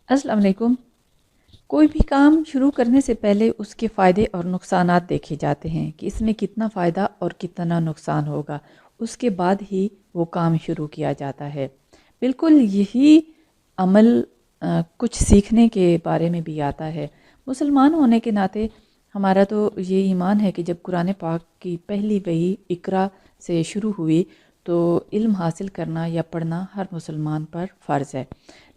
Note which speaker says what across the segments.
Speaker 1: السلام علیکم۔ کوئی بھی کام شروع کرنے سے پہلے اس کے فائدے اور نقصانات دیکھے جاتے ہیں کہ اس میں کتنا فائدہ اور کتنا نقصان ہوگا، اس کے بعد ہی وہ کام شروع کیا جاتا ہے۔ بالکل یہی عمل کچھ سیکھنے کے بارے میں بھی آتا ہے۔ مسلمان ہونے کے ناطے ہمارا تو یہ ایمان ہے کہ جب قرآن پاک کی پہلی وحی اقرا سے شروع ہوئی تو علم حاصل کرنا یا پڑھنا ہر مسلمان پر فرض ہے۔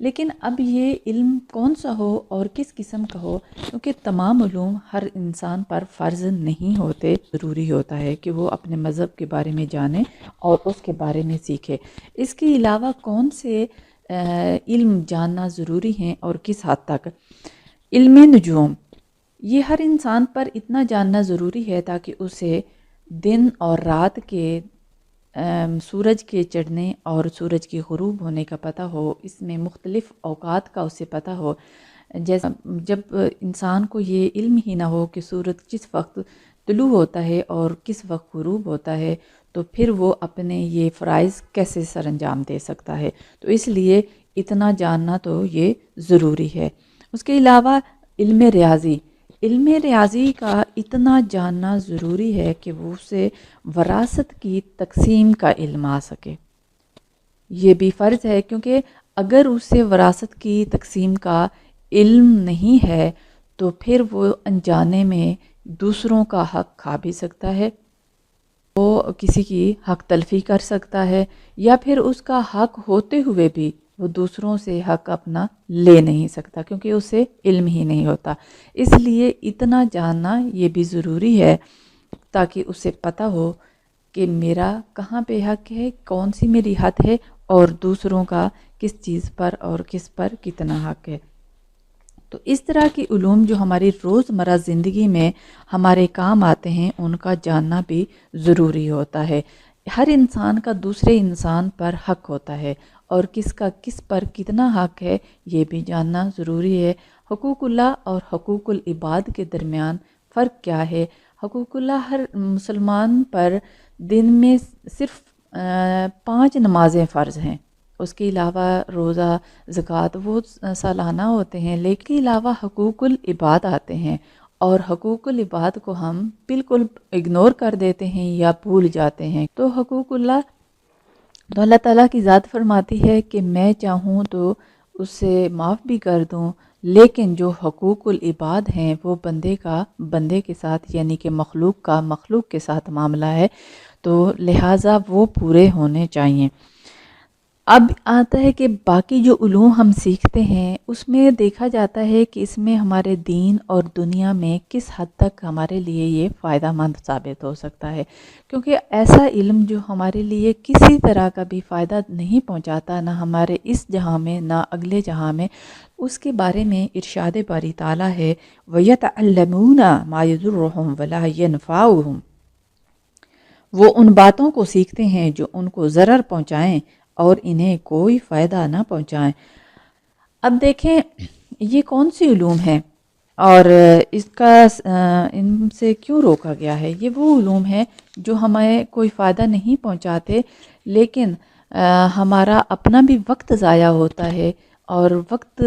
Speaker 1: لیکن اب یہ علم کون سا ہو اور کس قسم کا ہو، کیونکہ تمام علوم ہر انسان پر فرض نہیں ہوتے۔ ضروری ہوتا ہے کہ وہ اپنے مذہب کے بارے میں جانے اور اس کے بارے میں سیکھے۔ اس کے علاوہ کون سے علم جاننا ضروری ہیں اور کس حد تک؟ علم نجوم، یہ ہر انسان پر اتنا جاننا ضروری ہے تاکہ اسے دن اور رات کے سورج کے چڑھنے اور سورج کے غروب ہونے کا پتہ ہو، اس میں مختلف اوقات کا اسے پتہ ہو۔ جیسا جب انسان کو یہ علم ہی نہ ہو کہ سورج کس وقت طلوع ہوتا ہے اور کس وقت غروب ہوتا ہے تو پھر وہ اپنے یہ فرائض کیسے سر انجام دے سکتا ہے؟ تو اس لیے اتنا جاننا تو یہ ضروری ہے۔ اس کے علاوہ علم ریاضی، علم ریاضی کا اتنا جاننا ضروری ہے کہ وہ اسے وراثت کی تقسیم کا علم آ سکے۔ یہ بھی فرض ہے، کیونکہ اگر اسے وراثت کی تقسیم کا علم نہیں ہے تو پھر وہ انجانے میں دوسروں کا حق کھا بھی سکتا ہے، وہ کسی کی حق تلفی کر سکتا ہے، یا پھر اس کا حق ہوتے ہوئے بھی وہ دوسروں سے حق اپنا لے نہیں سکتا، کیونکہ اسے علم ہی نہیں ہوتا۔ اس لیے اتنا جاننا یہ بھی ضروری ہے تاکہ اسے پتہ ہو کہ میرا کہاں پہ حق ہے، کون سی میری حد ہے، اور دوسروں کا کس چیز پر اور کس پر کتنا حق ہے۔ تو اس طرح کی علوم جو ہماری روزمرہ زندگی میں ہمارے کام آتے ہیں، ان کا جاننا بھی ضروری ہوتا ہے۔ ہر انسان کا دوسرے انسان پر حق ہوتا ہے اور کس کا کس پر کتنا حق ہے یہ بھی جاننا ضروری ہے۔ حقوق اللہ اور حقوق العباد کے درمیان فرق کیا ہے؟ حقوق اللہ ہر مسلمان پر دن میں صرف 5 نمازیں فرض ہیں، اس کے علاوہ روزہ، زکوٰۃ وہ سالانہ ہوتے ہیں، لیکن کے علاوہ حقوق العباد آتے ہیں اور حقوق العباد کو ہم بالکل اگنور کر دیتے ہیں یا بھول جاتے ہیں۔ تو حقوق اللہ تو اللہ تعالیٰ کی ذات فرماتی ہے کہ میں چاہوں تو اسے معاف بھی کر دوں، لیکن جو حقوق العباد ہیں وہ بندے کا بندے کے ساتھ، یعنی کہ مخلوق کا مخلوق کے ساتھ معاملہ ہے، تو لہٰذا وہ پورے ہونے چاہیے۔ اب آتا ہے کہ باقی جو علوم ہم سیکھتے ہیں اس میں دیکھا جاتا ہے کہ اس میں ہمارے دین اور دنیا میں کس حد تک ہمارے لیے یہ فائدہ مند ثابت ہو سکتا ہے، کیونکہ ایسا علم جو ہمارے لیے کسی طرح کا بھی فائدہ نہیں پہنچاتا، نہ ہمارے اس جہاں میں نہ اگلے جہاں میں، اس کے بارے میں ارشاد باری تعالیٰ ہے وَيَتَعَلَّمُونَ مَا يَضُرُّهُمْ وَلَا يَنْفَعُهُمْ، وہ ان باتوں کو سیکھتے ہیں جو ان کو ضرر پہنچائیں اور انہیں کوئی فائدہ نہ پہنچائیں۔ اب دیکھیں یہ کون سی علوم ہیں اور اس کا ان سے کیوں روکا گیا ہے؟ یہ وہ علوم ہیں جو ہمیں کوئی فائدہ نہیں پہنچاتے، لیکن ہمارا اپنا بھی وقت ضائع ہوتا ہے، اور وقت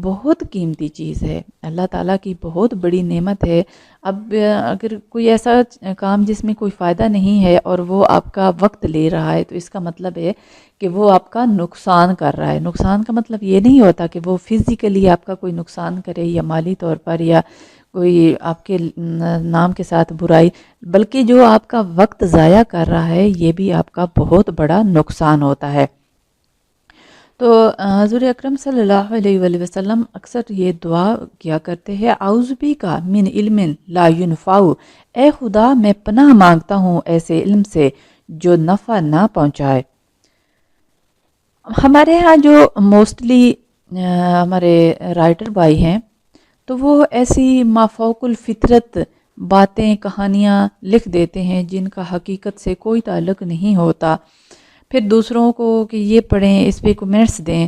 Speaker 1: بہت قیمتی چیز ہے، اللہ تعالیٰ کی بہت بڑی نعمت ہے۔ اب اگر کوئی ایسا کام جس میں کوئی فائدہ نہیں ہے اور وہ آپ کا وقت لے رہا ہے تو اس کا مطلب ہے کہ وہ آپ کا نقصان کر رہا ہے۔ نقصان کا مطلب یہ نہیں ہوتا کہ وہ فزیکلی آپ کا کوئی نقصان کرے یا مالی طور پر یا کوئی آپ کے نام کے ساتھ برائی، بلکہ جو آپ کا وقت ضائع کر رہا ہے یہ بھی آپ کا بہت بڑا نقصان ہوتا ہے۔ تو حضور اکرم صلی اللہ علیہ وآلہ وسلم اکثر یہ دعا کیا کرتے ہیں، اعوذ بک من علم لا ينفع، اے خدا میں پناہ مانگتا ہوں ایسے علم سے جو نفع نہ پہنچائے۔ ہمارے ہاں جو موسٹلی ہمارے رائٹر بھائی ہیں تو وہ ایسی مافوق الفطرت باتیں کہانیاں لکھ دیتے ہیں جن کا حقیقت سے کوئی تعلق نہیں ہوتا، پھر دوسروں کو کہ یہ پڑھیں، اس پہ کمنٹس دیں۔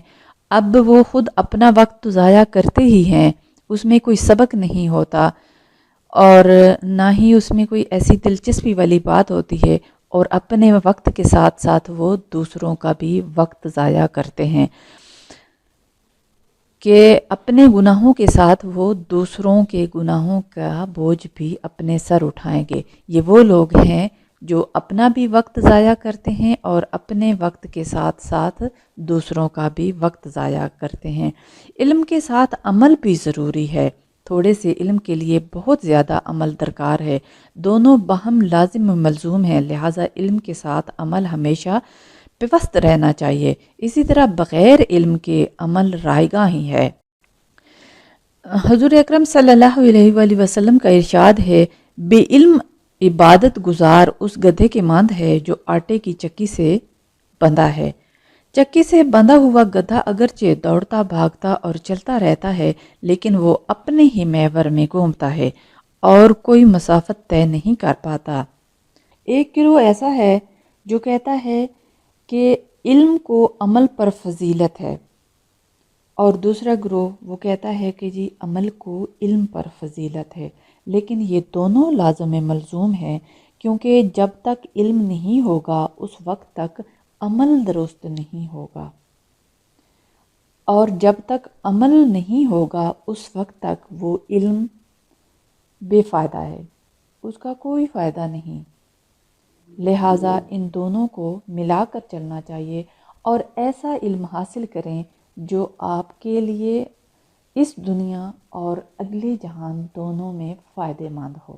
Speaker 1: اب وہ خود اپنا وقت تو ضائع کرتے ہی ہیں، اس میں کوئی سبق نہیں ہوتا اور نہ ہی اس میں کوئی ایسی دلچسپی والی بات ہوتی ہے، اور اپنے وقت کے ساتھ ساتھ وہ دوسروں کا بھی وقت ضائع کرتے ہیں۔ کہ اپنے گناہوں کے ساتھ وہ دوسروں کے گناہوں کا بوجھ بھی اپنے سر اٹھائیں گے۔ یہ وہ لوگ ہیں جو اپنا بھی وقت ضائع کرتے ہیں اور اپنے وقت کے ساتھ ساتھ دوسروں کا بھی وقت ضائع کرتے ہیں۔ علم کے ساتھ عمل بھی ضروری ہے۔ تھوڑے سے علم کے لیے بہت زیادہ عمل درکار ہے۔ دونوں باہم لازم و ملزوم ہیں، لہٰذا علم کے ساتھ عمل ہمیشہ پیوست رہنا چاہیے۔ اسی طرح بغیر علم کے عمل رائیگاں ہی ہے۔ حضور اکرم صلی اللہ علیہ وآلہ وسلم کا ارشاد ہے، بے علم عبادت گزار اس گدھے کے ماند ہے جو آٹے کی چکی سے بندھا ہے۔ چکی سے بندھا ہوا گدھا اگرچہ دوڑتا بھاگتا اور چلتا رہتا ہے، لیکن وہ اپنے ہی محور میں گھومتا ہے اور کوئی مسافت طے نہیں کر پاتا۔ ایک گروہ ایسا ہے جو کہتا ہے کہ علم کو عمل پر فضیلت ہے، اور دوسرا گروہ وہ کہتا ہے کہ جی عمل کو علم پر فضیلت ہے۔ لیکن یہ دونوں لازم ملزوم ہیں، کیونکہ جب تک علم نہیں ہوگا اس وقت تک عمل درست نہیں ہوگا، اور جب تک عمل نہیں ہوگا اس وقت تک وہ علم بے فائدہ ہے، اس کا کوئی فائدہ نہیں۔ لہٰذا ان دونوں کو ملا کر چلنا چاہیے اور ایسا علم حاصل کریں جو آپ کے لیے اس دنیا اور اگلے جہان دونوں میں فائدہ مند ہو۔